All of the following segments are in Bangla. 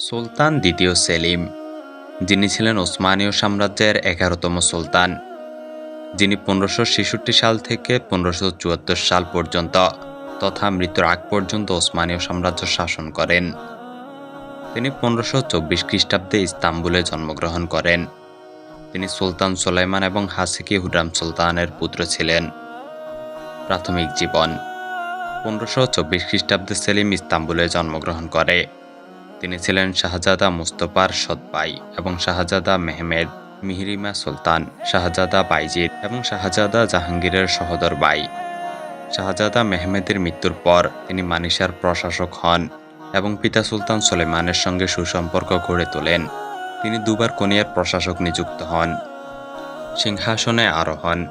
সুলতান দ্বিতীয় সেলিম, যিনি ছিলেন ওসমানীয় সাম্রাজ্যের 11তম সুলতান, যিনি 1566 সাল থেকে 1574 সাল পর্যন্ত তথা মৃত্যুর আগ পর্যন্ত ওসমানীয় সাম্রাজ্য শাসন করেন। তিনি 1524 খ্রিস্টাব্দে ইস্তাম্বুলে জন্মগ্রহণ করেন। তিনি সুলতান সুলাইমান এবং হাসেকি হুররাম সুলতানের পুত্র ছিলেন। প্রাথমিক জীবন। 1524 খ্রিস্টাব্দে সেলিম ইস্তাম্বুলে জন্মগ্রহণ করে। তিনি ছিলেন শাহজাদা মুস্তফার সৎ ভাই এবং শাহজাদা মেহমেদ, মিহরিমা সুলতান, শাহজাদা বাইজিদ এবং শাহজাদা জাহাঙ্গীরের সহোদর ভাই। শাহজাদা মেহমেদের মৃত্যুর পর তিনি মানিসার প্রশাসক হন এবং পিতা সুলতান সুলেমানের সঙ্গে সুসম্পর্ক গড়ে তোলেন। তিনি দুবার কোনিয়ার প্রশাসক নিযুক্ত হন। সিংহাসনে আরোহণ।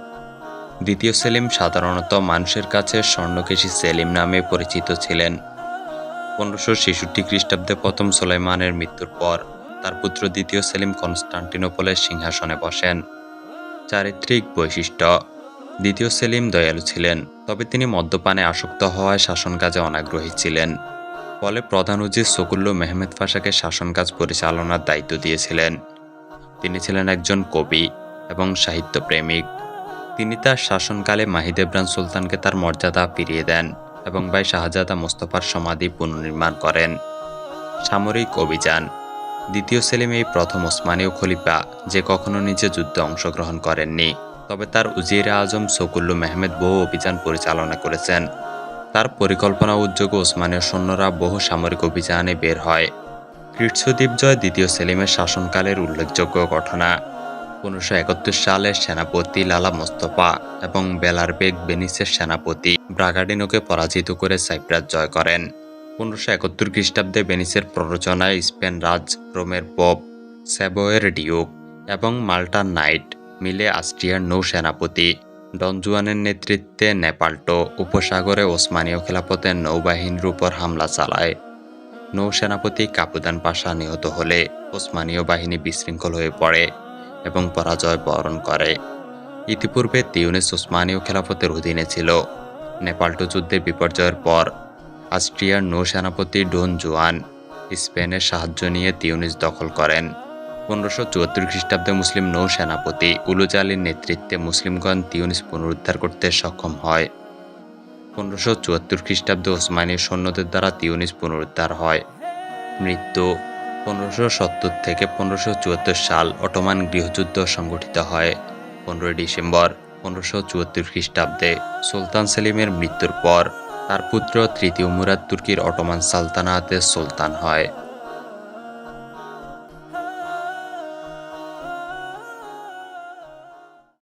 দ্বিতীয় সেলিম সাধারণত মানুষের কাছে স্বর্ণকেশী সেলিম নামে পরিচিত ছিলেন। 1566 খ্রিস্টাব্দে প্রথম সুলাইমানের মৃত্যুর পর তার পুত্র দ্বিতীয় সেলিম কনস্টান্টিনোপলের সিংহাসনে বসেন। চারিত্রিক বৈশিষ্ট্য। দ্বিতীয় সেলিম দয়ালু ছিলেন, তবে তিনি মদ্যপানে আসক্ত হওয়ায় শাসন কাজে অনাগ্রহী ছিলেন। ফলে প্রধান উজির শকুল্লু মেহমেদ পাশাকে শাসন কাজ পরিচালনার দায়িত্ব দিয়েছিলেন। তিনি ছিলেন একজন কবি এবং সাহিত্যপ্রেমিক। তিনি তার শাসনকালে মাহিদেবরান সুলতানকে তার মর্যাদা ফিরিয়ে দেন এবং ভাই শাহজাদা মোস্তফার সমাধি পুনর্নির্মাণ করেন। সামরিক অভিযান। দ্বিতীয় সেলিম এই প্রথম ওসমানীয় খলিফা যে কখনো নিজে যুদ্ধে অংশগ্রহণ করেননি, তবে তার উজিরে আজম শকুল্লু মেহমেদ বহু অভিযান পরিচালনা করেছেন। তার পরিকল্পনা উদ্যোগে ওসমানীয় সৈন্যরা বহু সামরিক অভিযানে বের হয়। কৃচ্ছদ্বীপ জয় দ্বিতীয় সেলিমের শাসনকালের উল্লেখযোগ্য ঘটনা। 1571 সালে সেনাপতি লালা মোস্তফা এবং বেলারবেগ বেনিসের সেনাপতি ব্রাগাডিনোকে পরাজিত করে সাইপ্রাস জয় করেন। 1571 খ্রিস্টাব্দে বেনিসের প্ররোচনায় স্পেন রাজ, রোমের পোপ, সেবোয়ের ডিউক এবং মাল্টার নাইট মিলে অস্ট্রিয়ার নৌসেনাপতি ডন জুয়ানের নেতৃত্বে নেপাল্টো উপসাগরে ওসমানীয় খেলাফতের নৌবাহিনীর উপর হামলা চালায়। নৌসেনাপতি কাপুদান পাশা নিহত হলে ওসমানীয় বাহিনী বিশৃঙ্খল হয়ে পড়ে এবং পরাজয় বরণ করে। ইতিপূর্বে তিউনিস ওসমানীয় খেলাফতের অধীনে ছিল। নেপাল্টো যুদ্ধের বিপর্যয়ের পর অস্ট্রিয়ার নৌসেনাপতি ডন জুয়ান স্পেনের সাহায্য নিয়ে তিউনিস দখল করেন। 1574 খ্রিস্টাব্দে মুসলিম নৌসেনাপতি উলুজ আলীর নেতৃত্বে মুসলিমগণ তিউনিস পুনরুদ্ধার করতে সক্ষম হয়। 1574 খ্রিস্টাব্দে ওসমানীয় সৈন্যদের দ্বারা তিউনিস পুনরুদ্ধার হয়। মৃত্যু। 1570 থেকে 1574 সাল অটোমান গৃহযুদ্ধ সংঘটিত হয়। 15 ডিসেম্বর 1574 খ্রিস্টাব্দে সুলতান সেলিমের মৃত্যুর পর তার পুত্র তৃতীয় মুরাদ তুর্কির অটোমান সালতানাতের সুলতান হয়।